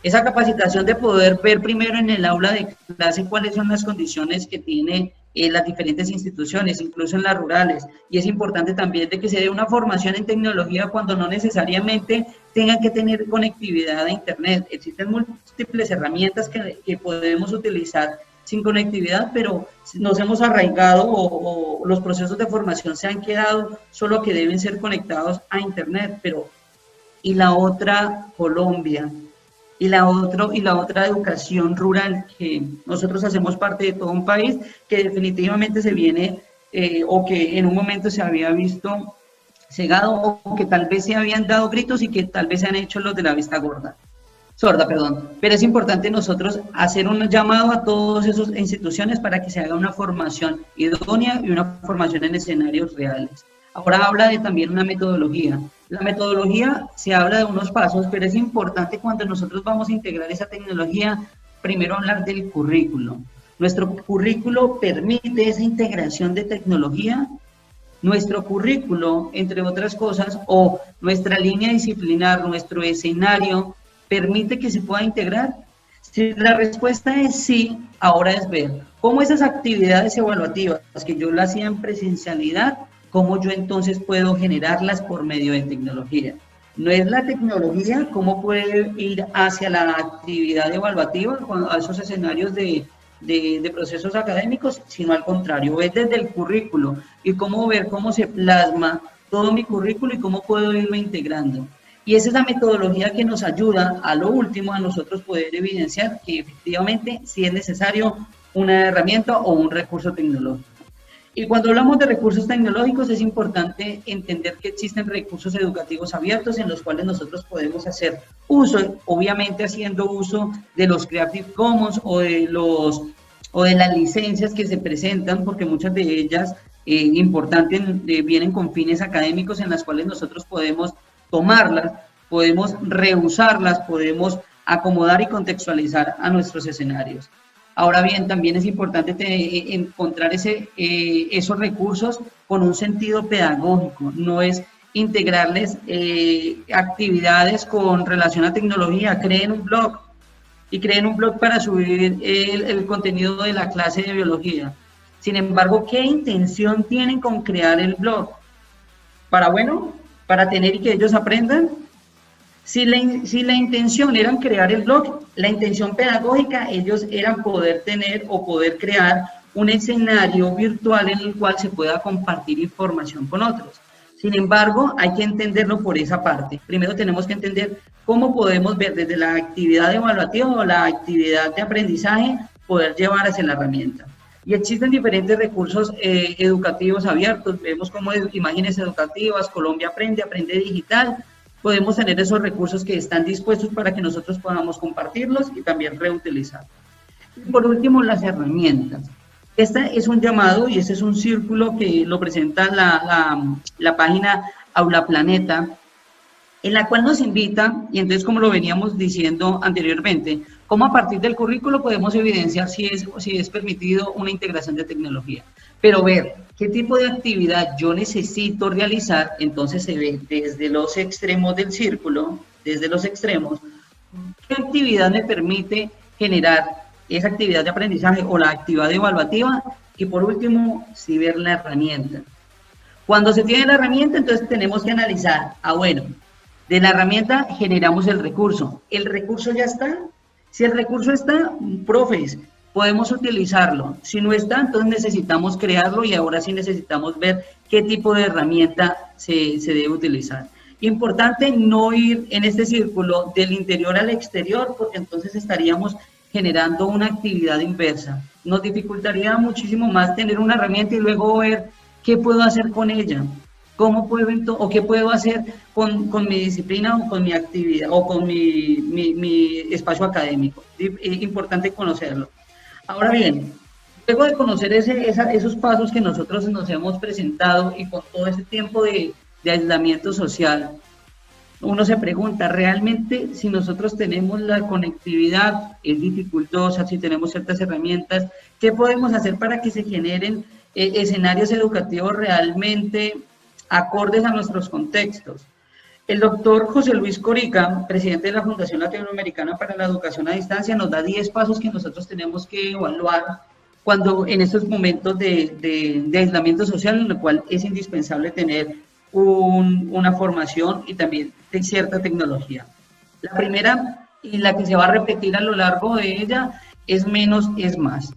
Esa capacitación de poder ver primero en el aula de clase cuáles son las condiciones que tiene las diferentes instituciones, incluso en las rurales. Y es importante también de que se dé una formación en tecnología cuando no necesariamente tengan que tener conectividad a Internet. Existen múltiples herramientas que podemos utilizar sin conectividad, pero nos hemos arraigado o los procesos de formación se han quedado solo que deben ser conectados a Internet. Pero, y la otra, Colombia, y la otra educación rural, que nosotros hacemos parte de todo un país que definitivamente se viene o que en un momento se había visto cegado o que tal vez se habían dado gritos y que tal vez se han hecho los de la vista sorda, perdón. Pero es importante nosotros hacer un llamado a todas esas instituciones para que se haga una formación idónea y una formación en escenarios reales. Ahora habla de también una metodología. La metodología se habla de unos pasos, pero es importante cuando nosotros vamos a integrar esa tecnología, primero hablar del currículo. Nuestro currículo permite esa integración de tecnología. Nuestro currículo, entre otras cosas, o nuestra línea disciplinar, nuestro escenario, permite que se pueda integrar. Si la respuesta es sí, ahora es ver cómo esas actividades evaluativas que yo las hacía en presencialidad, cómo yo entonces puedo generarlas por medio de tecnología. No es la tecnología cómo puede ir hacia la actividad evaluativa, a esos escenarios de procesos académicos, sino al contrario, es desde el currículo y cómo ver cómo se plasma todo mi currículo y cómo puedo irlo integrando. Y esa es la metodología que nos ayuda a lo último a nosotros poder evidenciar que efectivamente sí es necesario una herramienta o un recurso tecnológico. Y cuando hablamos de recursos tecnológicos es importante entender que existen recursos educativos abiertos en los cuales nosotros podemos hacer uso, obviamente haciendo uso de los Creative Commons o de las licencias que se presentan, porque muchas de ellas importantes vienen con fines académicos en las cuales nosotros podemos tomarlas, podemos reusarlas, podemos acomodar y contextualizar a nuestros escenarios. Ahora bien, también es importante encontrar esos recursos con un sentido pedagógico, no es integrarles actividades con relación a tecnología. Creen un blog y creen un blog para subir el contenido de la clase de biología. Sin embargo, ¿qué intención tienen con crear el blog? ¿Para tener y que ellos aprendan? Si la intención era crear el blog, la intención pedagógica, ellos eran poder tener o poder crear un escenario virtual en el cual se pueda compartir información con otros. Sin embargo, hay que entenderlo por esa parte. Primero tenemos que entender cómo podemos ver desde la actividad evaluativa o la actividad de aprendizaje, poder llevar hacia la herramienta. Y existen diferentes recursos educativos abiertos. Vemos como imágenes educativas, Colombia Aprende, Aprende Digital. Podemos tener esos recursos que están dispuestos para que nosotros podamos compartirlos y también reutilizarlos. Y por último, las herramientas. Este es un llamado y este es un círculo que lo presenta la página Aula Planeta, en la cual nos invita, y entonces como lo veníamos diciendo anteriormente, cómo a partir del currículo podemos evidenciar si es permitido una integración de tecnología. Pero ver qué tipo de actividad yo necesito realizar, entonces se ve desde los extremos del círculo, desde los extremos, qué actividad me permite generar esa actividad de aprendizaje o la actividad evaluativa, y por último, si ver la herramienta. Cuando se tiene la herramienta, entonces tenemos que analizar, bueno, de la herramienta generamos el recurso ya está. Si el recurso está, profes, podemos utilizarlo. Si no está, entonces necesitamos crearlo y ahora sí necesitamos ver qué tipo de herramienta se debe utilizar. Importante no ir en este círculo del interior al exterior, porque entonces estaríamos generando una actividad inversa. Nos dificultaría muchísimo más tener una herramienta y luego ver qué puedo hacer con ella. ¿Cómo puedo o qué puedo hacer con mi disciplina o con mi actividad o con mi espacio académico? Importante conocerlo. Ahora bien, luego de conocer esos pasos que nosotros nos hemos presentado y con todo ese tiempo de aislamiento social, uno se pregunta, ¿realmente si nosotros tenemos la conectividad, es dificultosa, si tenemos ciertas herramientas, qué podemos hacer para que se generen escenarios educativos realmente acordes a nuestros contextos? El doctor José Luis Corica, presidente de la Fundación Latinoamericana para la Educación a Distancia, nos da 10 pasos que nosotros tenemos que evaluar cuando en estos momentos de aislamiento social, en el cual es indispensable tener una formación y también de cierta tecnología. La primera, y la que se va a repetir a lo largo de ella, es menos es más.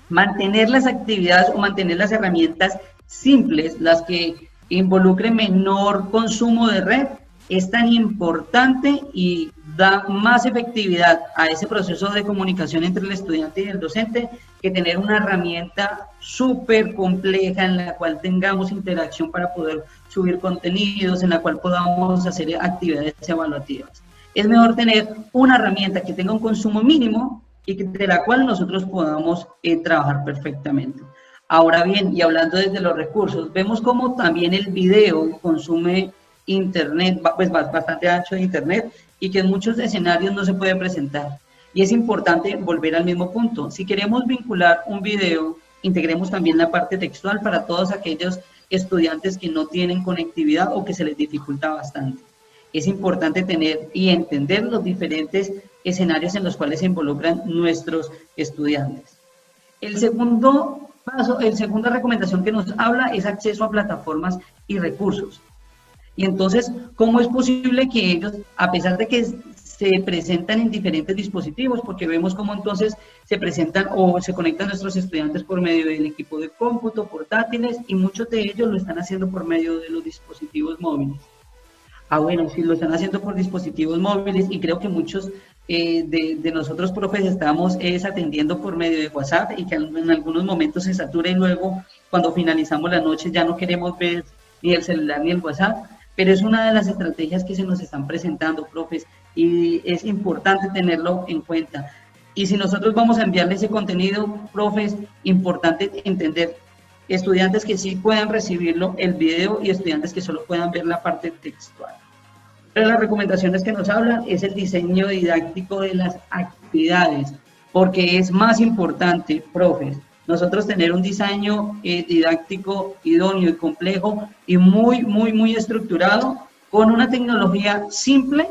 Mantener las actividades o mantener las herramientas simples, las que involucren menor consumo de red, es tan importante y da más efectividad a ese proceso de comunicación entre el estudiante y el docente que tener una herramienta súper compleja en la cual tengamos interacción para poder subir contenidos, en la cual podamos hacer actividades evaluativas. Es mejor tener una herramienta que tenga un consumo mínimo y de la cual nosotros podamos trabajar perfectamente. Ahora bien, y hablando desde los recursos, vemos cómo también el video consume internet, pues bastante ancho de internet, y que en muchos escenarios no se puede presentar. Y es importante volver al mismo punto. Si queremos vincular un video, integremos también la parte textual para todos aquellos estudiantes que no tienen conectividad o que se les dificulta bastante. Es importante tener y entender los diferentes escenarios en los cuales se involucran nuestros estudiantes. El segundo paso, la segunda recomendación que nos habla es acceso a plataformas y recursos. Y entonces, ¿cómo es posible que ellos, a pesar de que se presentan en diferentes dispositivos, porque vemos cómo entonces se presentan o se conectan nuestros estudiantes por medio del equipo de cómputo, portátiles, y muchos de ellos lo están haciendo por medio de los dispositivos móviles? Bueno, sí, lo están haciendo por dispositivos móviles, y creo que muchos de nosotros, profes, estamos atendiendo por medio de WhatsApp, y que en algunos momentos se satura y luego, cuando finalizamos la noche, ya no queremos ver ni el celular ni el WhatsApp, pero es una de las estrategias que se nos están presentando, profes, y es importante tenerlo en cuenta. Y si nosotros vamos a enviarle ese contenido, profes, importante entender, estudiantes que sí puedan recibirlo, el video, y estudiantes que solo puedan ver la parte textual. Pero las recomendaciones que nos hablan es el diseño didáctico de las actividades, porque es más importante, profes, nosotros tener un diseño didáctico idóneo y complejo y muy estructurado con una tecnología simple,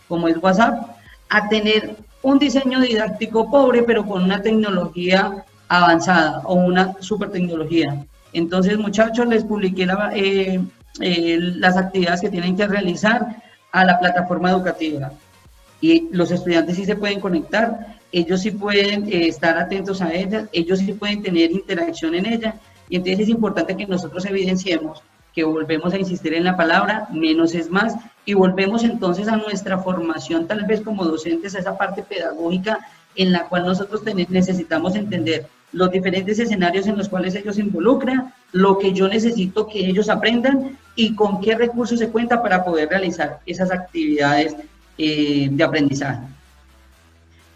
como es WhatsApp, a tener un diseño didáctico pobre, pero con una tecnología avanzada o una super tecnología. Entonces, muchachos, les publiqué las actividades que tienen que realizar a la plataforma educativa, y los estudiantes sí se pueden conectar, ellos sí pueden estar atentos a ellas, ellos sí pueden tener interacción en ella, y entonces es importante que nosotros evidenciemos que volvemos a insistir en la palabra, menos es más, y volvemos entonces a nuestra formación tal vez como docentes, a esa parte pedagógica en la cual nosotros necesitamos entender los diferentes escenarios en los cuales ellos se involucran, lo que yo necesito que ellos aprendan y con qué recursos se cuenta para poder realizar esas actividades de aprendizaje.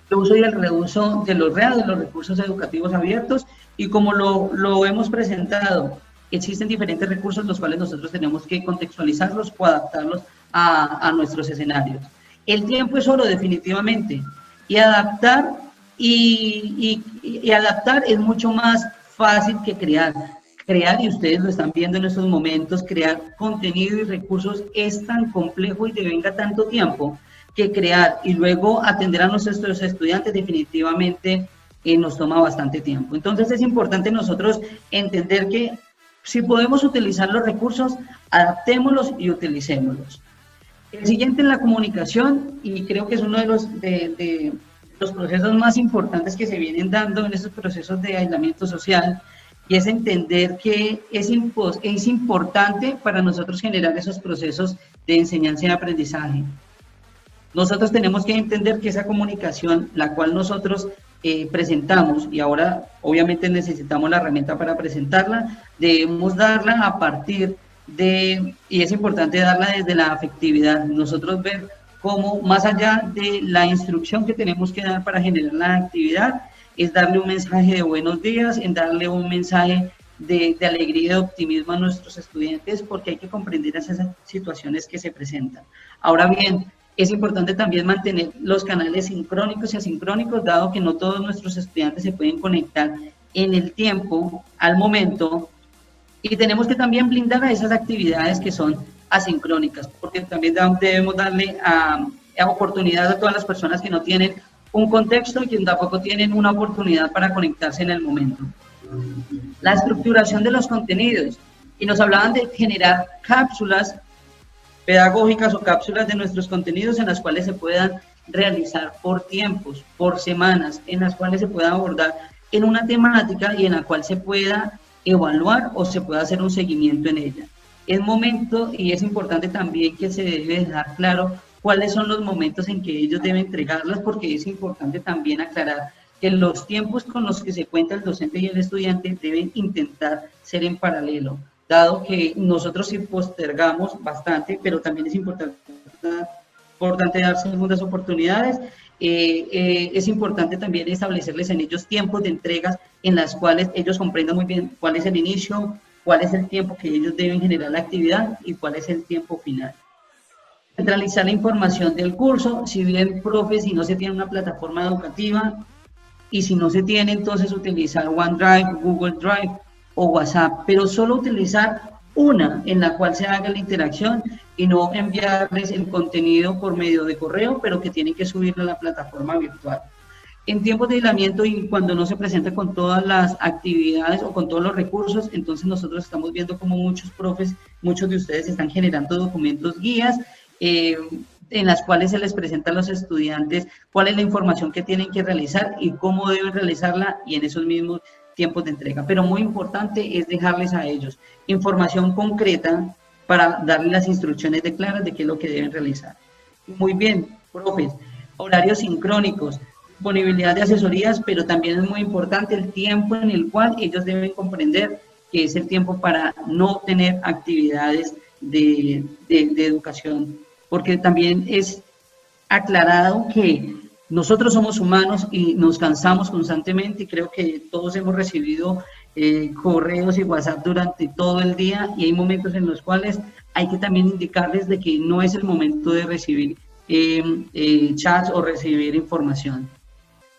El uso y el reuso de los REA, de los recursos educativos abiertos, y como lo hemos presentado, existen diferentes recursos los cuales nosotros tenemos que contextualizarlos o adaptarlos a nuestros escenarios. El tiempo es oro, definitivamente, y adaptar adaptar es mucho más fácil que crear. Crear, y ustedes lo están viendo en estos momentos, crear contenido y recursos es tan complejo y devenga tanto tiempo que crear y luego atender a nuestros estudiantes definitivamente nos toma bastante tiempo. Entonces es importante nosotros entender que si podemos utilizar los recursos, adaptémoslos y utilicémoslos. El siguiente en la comunicación, y creo que es uno de los procesos más importantes que se vienen dando en estos procesos de aislamiento social, y es entender que es importante para nosotros generar esos procesos de enseñanza y aprendizaje. Nosotros tenemos que entender que esa comunicación, la cual nosotros presentamos, y ahora obviamente necesitamos la herramienta para presentarla, debemos darla a partir de, y es importante darla desde la afectividad, nosotros ver cómo más allá de la instrucción que tenemos que dar para generar la actividad, es darle un mensaje de buenos días, en darle un mensaje de alegría y de optimismo a nuestros estudiantes, porque hay que comprender esas situaciones que se presentan. Ahora bien, es importante también mantener los canales sincrónicos y asincrónicos, dado que no todos nuestros estudiantes se pueden conectar en el tiempo, al momento, y tenemos que también blindar a esas actividades que son asincrónicas, porque también debemos darle oportunidad a todas las personas que no tienen un contexto y que tampoco tienen una oportunidad para conectarse en el momento. La estructuración de los contenidos, y nos hablaban de generar cápsulas pedagógicas o cápsulas de nuestros contenidos en las cuales se puedan realizar por tiempos, por semanas, en las cuales se pueda abordar en una temática y en la cual se pueda evaluar o se pueda hacer un seguimiento en ella. Es momento y es importante también que se debe dejar claro cuáles son los momentos en que ellos deben entregarlas, porque es importante también aclarar que los tiempos con los que se cuenta el docente y el estudiante deben intentar ser en paralelo, dado que nosotros sí postergamos bastante, pero también es importante dar segundas oportunidades. Es importante también establecerles en ellos tiempos de entregas en las cuales ellos comprendan muy bien cuál es el inicio, cuál es el tiempo que ellos deben generar la actividad y cuál es el tiempo final. Centralizar la información del curso, si bien, profe, si no se tiene una plataforma educativa y si no se tiene, entonces utilizar OneDrive, Google Drive o WhatsApp, pero solo utilizar una en la cual se haga la interacción y no enviarles el contenido por medio de correo, pero que tienen que subirlo a la plataforma virtual. En tiempos de aislamiento y cuando no se presenta con todas las actividades o con todos los recursos, entonces nosotros estamos viendo como muchos profes, muchos de ustedes están generando documentos guías en las cuales se les presenta a los estudiantes cuál es la información que tienen que realizar y cómo deben realizarla y en esos mismos tiempos de entrega. Pero muy importante es dejarles a ellos información concreta para darles las instrucciones de claras de qué es lo que deben realizar. Muy bien, profes, horarios sincrónicos, disponibilidad de asesorías, pero también es muy importante el tiempo en el cual ellos deben comprender que es el tiempo para no tener actividades de educación, porque también es aclarado que nosotros somos humanos y nos cansamos constantemente y creo que todos hemos recibido correos y WhatsApp durante todo el día y hay momentos en los cuales hay que también indicarles de que no es el momento de recibir chats o recibir información.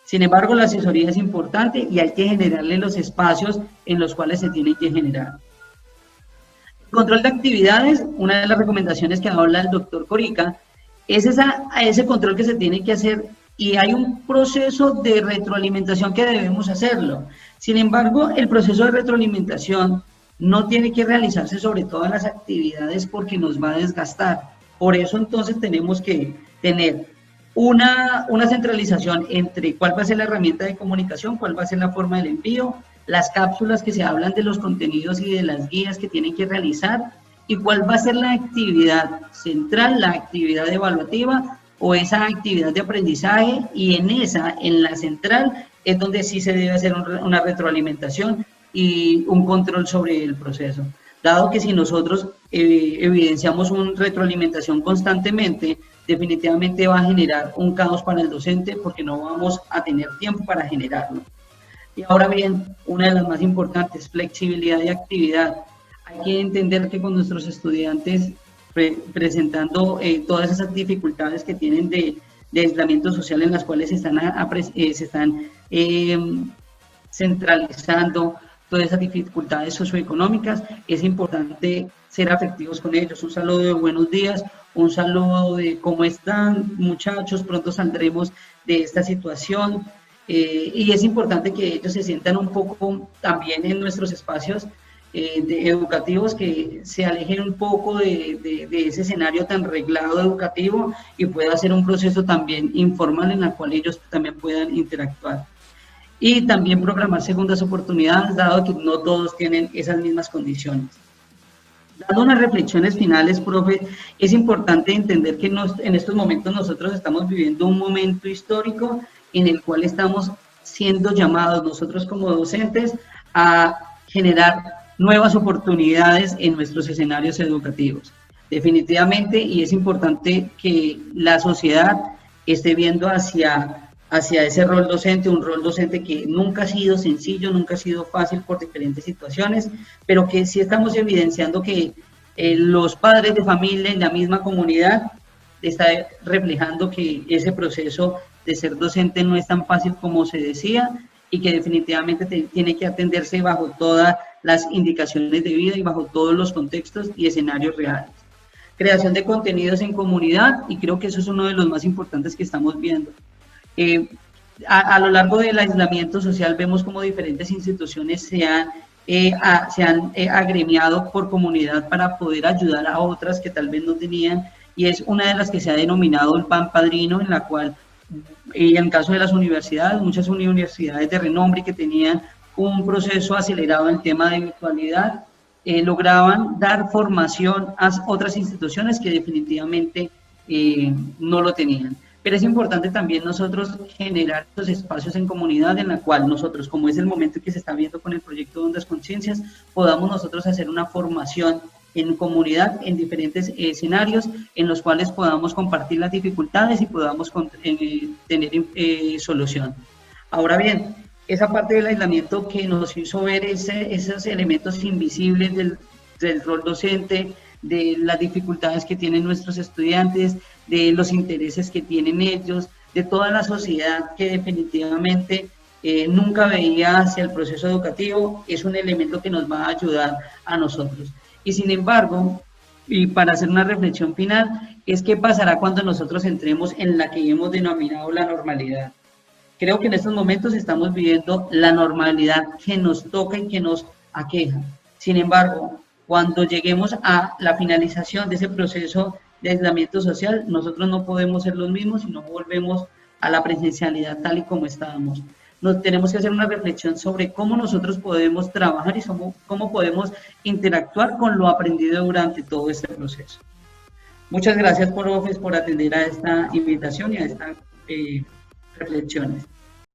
Sin embargo, la asesoría es importante y hay que generarle los espacios en los cuales se tienen que generar. Control de actividades, una de las recomendaciones que habla el doctor Corica, es ese control que se tiene que hacer y hay un proceso de retroalimentación que debemos hacerlo. Sin embargo, el proceso de retroalimentación no tiene que realizarse sobre todas las actividades porque nos va a desgastar. Por eso entonces tenemos que tener una centralización entre cuál va a ser la herramienta de comunicación, cuál va a ser la forma del envío, las cápsulas que se hablan de los contenidos y de las guías que tienen que realizar y cuál va a ser la actividad central, la actividad evaluativa o esa actividad de aprendizaje y en la central es donde sí se debe hacer una retroalimentación y un control sobre el proceso. Dado que si nosotros evidenciamos una retroalimentación constantemente, definitivamente va a generar un caos para el docente porque no vamos a tener tiempo para generarlo. Y ahora bien, una de las más importantes, flexibilidad de actividad. Hay que entender que con nuestros estudiantes presentando todas esas dificultades que tienen de aislamiento social en las cuales se están centralizando todas esas dificultades socioeconómicas, es importante ser afectivos con ellos. Un saludo de buenos días, un saludo de cómo están muchachos, pronto saldremos de esta situación. Y es importante que ellos se sientan un poco también en nuestros espacios educativos, que se alejen un poco de ese escenario tan reglado educativo y pueda ser un proceso también informal en el cual ellos también puedan interactuar. Y también programar segundas oportunidades, dado que no todos tienen esas mismas condiciones. Dando unas reflexiones finales, profe, es importante entender que en estos momentos nosotros estamos viviendo un momento histórico en el cual estamos siendo llamados nosotros como docentes a generar nuevas oportunidades en nuestros escenarios educativos. Definitivamente, y es importante que la sociedad esté viendo hacia ese rol docente, un rol docente que nunca ha sido sencillo, nunca ha sido fácil por diferentes situaciones, pero que sí estamos evidenciando que los padres de familia en la misma comunidad está reflejando que ese proceso de ser docente no es tan fácil como se decía y que definitivamente tiene que atenderse bajo todas las indicaciones de vida y bajo todos los contextos y escenarios reales. Creación de contenidos en comunidad, y creo que eso es uno de los más importantes que estamos viendo. A lo largo del aislamiento social vemos como diferentes instituciones se han agremiado por comunidad para poder ayudar a otras que tal vez no tenían, y es una de las que se ha denominado el Pan Padrino, en la cual, en el caso de las universidades, muchas universidades de renombre que tenían un proceso acelerado en el tema de virtualidad, lograban dar formación a otras instituciones que definitivamente no lo tenían. Pero es importante también nosotros generar esos espacios en comunidad en la cual nosotros, como es el momento que se está viendo con el proyecto de Ondas Conciencias, podamos nosotros hacer una formación en comunidad en diferentes escenarios en los cuales podamos compartir las dificultades y podamos tener solución. Ahora bien, esa parte del aislamiento que nos hizo ver esos elementos invisibles del rol docente, de las dificultades que tienen nuestros estudiantes, de los intereses que tienen ellos, de toda la sociedad que definitivamente nunca veía hacia el proceso educativo, es un elemento que nos va a ayudar a nosotros. Y sin embargo, y para hacer una reflexión final, es qué pasará cuando nosotros entremos en la que hemos denominado la normalidad. Creo que en estos momentos estamos viviendo la normalidad que nos toca y que nos aqueja. Sin embargo, cuando lleguemos a la finalización de ese proceso de aislamiento social, nosotros no podemos ser los mismos y no volvemos a la presencialidad tal y como estábamos. Tenemos que hacer una reflexión sobre cómo nosotros podemos trabajar y cómo podemos interactuar con lo aprendido durante todo este proceso. Muchas gracias, profes, por atender a esta invitación y a estas reflexiones.